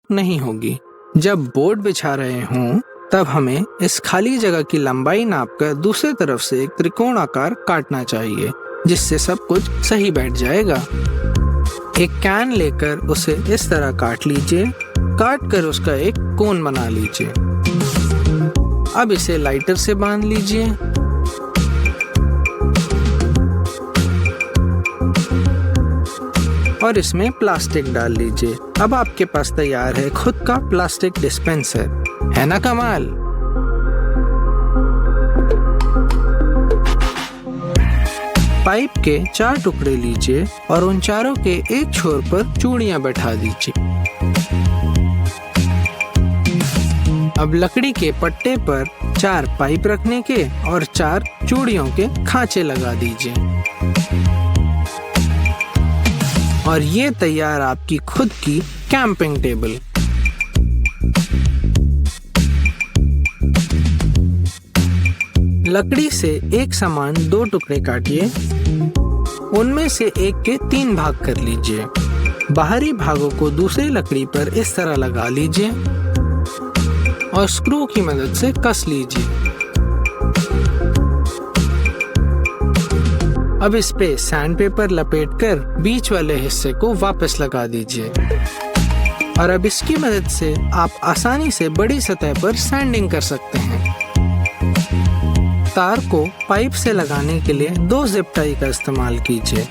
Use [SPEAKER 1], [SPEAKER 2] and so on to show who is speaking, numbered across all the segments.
[SPEAKER 1] नहीं होगी। जब बोर्ड बिछा रहे हों तब हमें इस खाली जगह की लंबाई नापकर दूसरी तरफ से एक त्रिकोण आकार काटना चाहिए, जिससे सब कुछ सही बैठ जाएगा। एक कैन लेकर उसे इस तरह काट लीजिए। काट कर उसका एक कोन बना लीजिए। अब इसे लाइटर से बांध लीजिए। और इसमें प्लास्टिक डाल लीजिए। अब आपके पास तैयार है खुद का प्लास्टिक डिस्पेंसर। है ना कमाल? पाइप के 4 टुकड़े लीजिए और उन चारों के एक छोर पर चूड़ियां बैठा दीजिए। अब लकड़ी के पट्टे पर 4 पाइप रखने के और 4 चूड़ियों के खांचे लगा दीजिए। और ये तैयार आपकी खुद की कैंपिंग टेबल। लकड़ी से एक समान 2 टुकड़े काटिए। उनमें से एक के 3 भाग कर लीजिए। बाहरी भागों को दूसरी लकड़ी पर इस तरह लगा लीजिए और स्क्रू की मदद से कस लीजिए। अब इस पे सैंड पेपर लपेटकर बीच वाले हिस्से को वापस लगा दीजिए। और अब इसकी मदद से आप आसानी से बड़ी सतह पर सैंडिंग कर सकते हैं। तार को पाइप से लगाने के लिए 2 जिप टाई का इस्तेमाल कीजिए।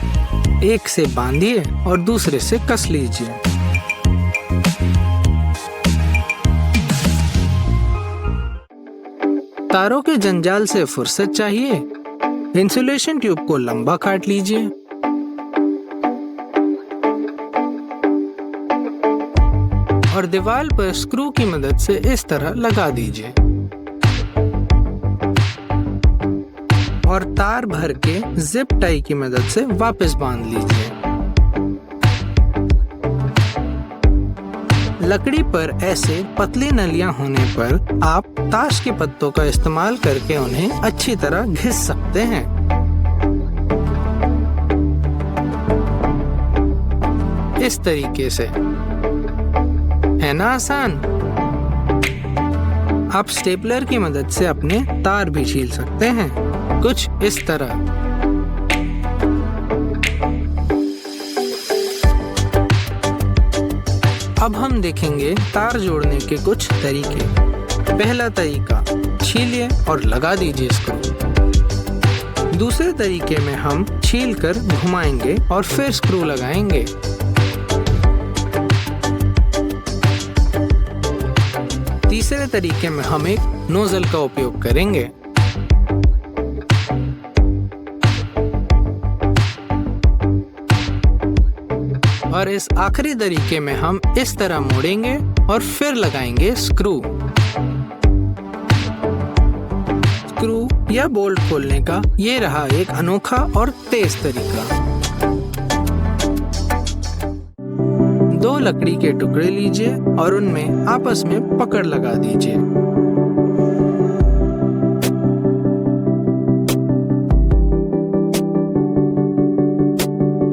[SPEAKER 1] एक से बांधिए और दूसरे से कस लीजिए। तारों के जंजाल से फुर्सत चाहिए? इंसुलेशन ट्यूब को लंबा काट लीजिए। और दीवार पर स्क्रू की मदद से इस तरह लगा दीजिए। और तार भर के जिप टाई की मदद से वापस बांध लीजिए। लकड़ी पर ऐसे पतली नलियां होने पर आप ताश के पत्तों का इस्तेमाल करके उन्हें अच्छी तरह घिस सकते हैं। इस तरीके से। है ना आसान? आप स्टेपलर की मदद से अपने तार भी छील सकते हैं, कुछ इस तरह। अब हम देखेंगे तार जोड़ने के कुछ तरीके। पहला तरीका, छीलिए और लगा दीजिए स्क्रू। दूसरे तरीके में हम छील कर घुमाएंगे और फिर स्क्रू लगाएंगे। तीसरे तरीके में हम एक नोजल का उपयोग करेंगे। और इस आखिरी तरीके में हम इस तरह मोड़ेंगे और फिर लगाएंगे स्क्रू। स्क्रू या बोल्ट खोलने का ये रहा एक अनोखा और तेज तरीका। 2 लकड़ी के टुकड़े लीजिए और उनमें आपस में पकड़ लगा दीजिए।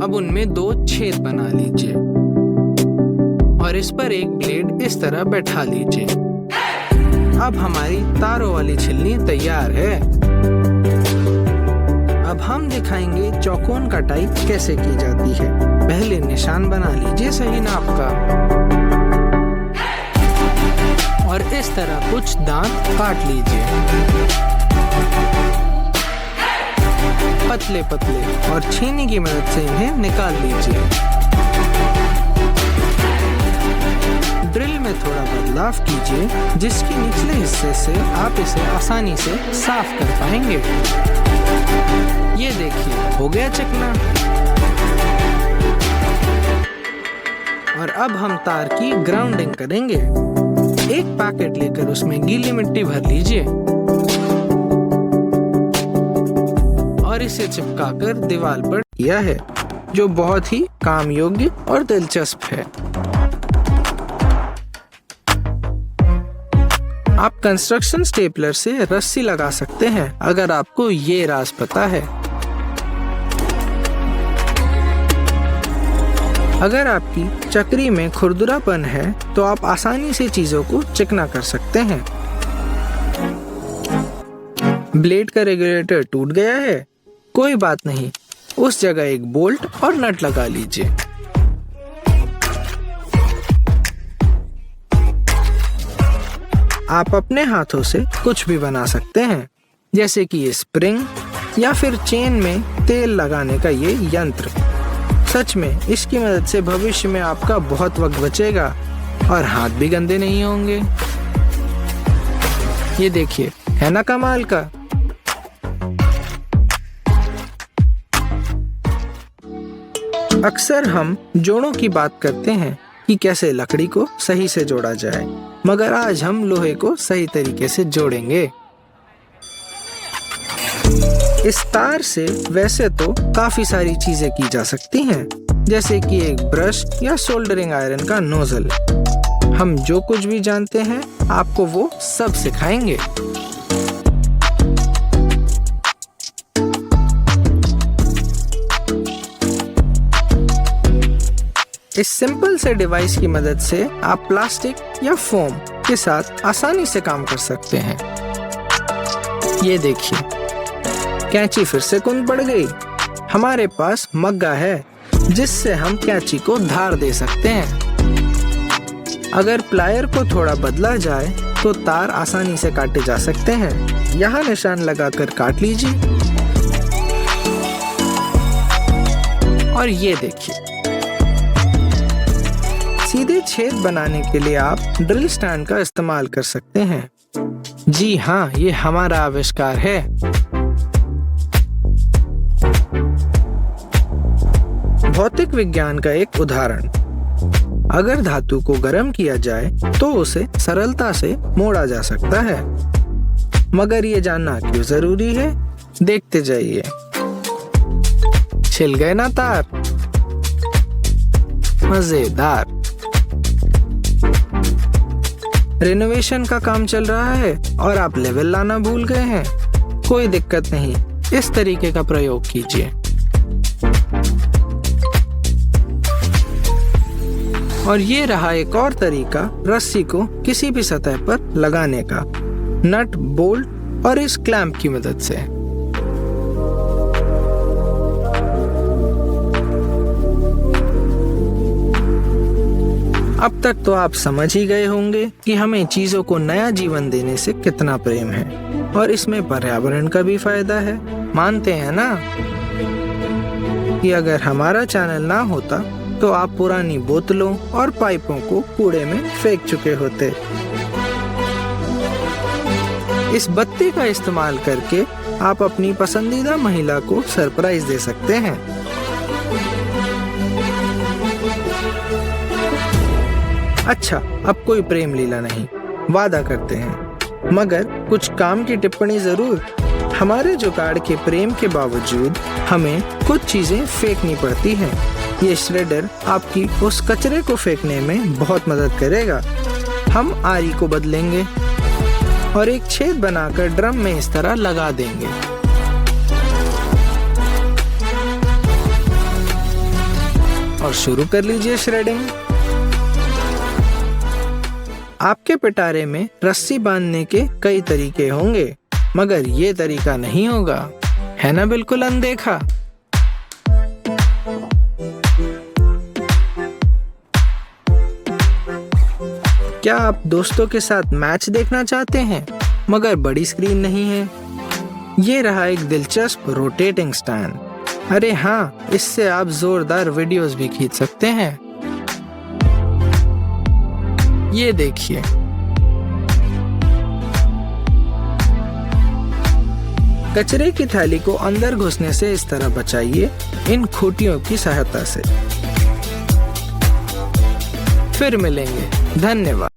[SPEAKER 1] अब उनमें 2 छेद बना लीजिए और इस पर एक ब्लेड इस तरह बैठा लीजिए। अब हमारी तारों वाली छिलनी तैयार है। अब हम दिखाएंगे चौकोन कटाई कैसे की जाती है। पहले निशान बना लीजिए सही नाप का और इस तरह कुछ दांत काट लीजिए, पतले पतले, और छीनी की मदद से इन्हें निकाल लीजिए। ड्रिल में थोड़ा बदलाव कीजिए जिसके निचले हिस्से से आप इसे आसानी से साफ कर पाएंगे। ये देखिए, हो गया चिकना। और अब हम तार की ग्राउंडिंग करेंगे। एक पैकेट लेकर उसमें गीली मिट्टी भर लीजिए और इसे चिपकाकर दीवार पर किया है, जो बहुत ही काम योग्य और दिलचस्प है। आप कंस्ट्रक्शन स्टेपलर से रस्सी लगा सकते हैं अगर आपको ये राज पता है। अगर आपकी चक्री में खुरदुरापन है तो आप आसानी से चीजों को चिकना कर सकते हैं। ब्लेड का रेगुलेटर टूट गया है? कोई बात नहीं, उस जगह एक बोल्ट और नट लगा लीजिए। आप अपने हाथों से कुछ भी बना सकते हैं, जैसे कि ये स्प्रिंग या फिर चेन में तेल लगाने का ये यंत्र। सच में इसकी मदद से भविष्य में आपका बहुत वक्त बचेगा और हाथ भी गंदे नहीं होंगे। ये देखिए, है ना कमाल का। अक्सर हम जोड़ों की बात करते हैं कि कैसे लकड़ी को सही से जोड़ा जाए, मगर आज हम लोहे को सही तरीके से जोड़ेंगे। इस तार से वैसे तो काफी सारी चीजें की जा सकती हैं, जैसे कि एक ब्रश या सोल्डरिंग आयरन का नोजल। हम जो कुछ भी जानते हैं आपको वो सब सिखाएंगे। इस सिंपल से डिवाइस की मदद से आप प्लास्टिक या फोम के साथ आसानी से काम कर सकते हैं। ये देखिए, कैंची फिर से कुंद पड़ गई। हमारे पास मग्गा है जिससे हम कैंची को धार दे सकते हैं। अगर प्लायर को थोड़ा बदला जाए तो तार आसानी से काटे जा सकते हैं। यहाँ निशान लगाकर काट लीजिए। और ये देखिए, सीधे छेद बनाने के लिए आप ड्रिल स्टैंड का इस्तेमाल कर सकते हैं। जी हाँ, ये हमारा आविष्कार है। भौतिक विज्ञान का एक उदाहरण। अगर धातु को गर्म किया जाए तो उसे सरलता से मोड़ा जा सकता है। मगर ये जानना क्यों जरूरी है? देखते जाइए। छिल गए ना तार? मजेदार। रिनोवेशन का काम चल रहा है और आप लेवल लाना भूल गए हैं? कोई दिक्कत नहीं, इस तरीके का प्रयोग कीजिए। और ये रहा एक और तरीका रस्सी को किसी भी सतह पर लगाने का, नट, बोल्ट और इस क्लैंप की मदद से। अब तक तो आप समझ ही गए होंगे कि हमें चीजों को नया जीवन देने से कितना प्रेम है और इसमें पर्यावरण का भी फायदा है। मानते हैं ना कि अगर हमारा चैनल ना होता तो आप पुरानी बोतलों और पाइपों को कूड़े में फेंक चुके होते। इस बत्ती का इस्तेमाल करके आप अपनी पसंदीदा महिला को सरप्राइज दे सकते हैं। अच्छा, अब कोई प्रेम लीला नहीं, वादा करते हैं, मगर कुछ काम की टिप्पणी जरूर। हमारे जुगाड़ के प्रेम के बावजूद हमें कुछ चीजें फेंकनी पड़ती हैं। ये श्रेडर आपकी उस कचरे को फेंकने में बहुत मदद करेगा। हम आरी को बदलेंगे और एक छेद बनाकर ड्रम में इस तरह लगा देंगे। और शुरू कर लीजिए श्रेडिंग। आपके पिटारे में रस्सी बांधने के कई तरीके होंगे, मगर ये तरीका नहीं होगा, है ना बिल्कुल अनदेखा। क्या आप दोस्तों के साथ मैच देखना चाहते हैं मगर बड़ी स्क्रीन नहीं है? ये रहा एक दिलचस्प रोटेटिंग स्टैंड। अरे हाँ, इससे आप जोरदार वीडियोस भी खींच सकते हैं। ये देखिए, कचरे की थैली को अंदर घुसने से इस तरह बचाइए इन खूंटियों की सहायता से। फिर मिलेंगे, धन्यवाद।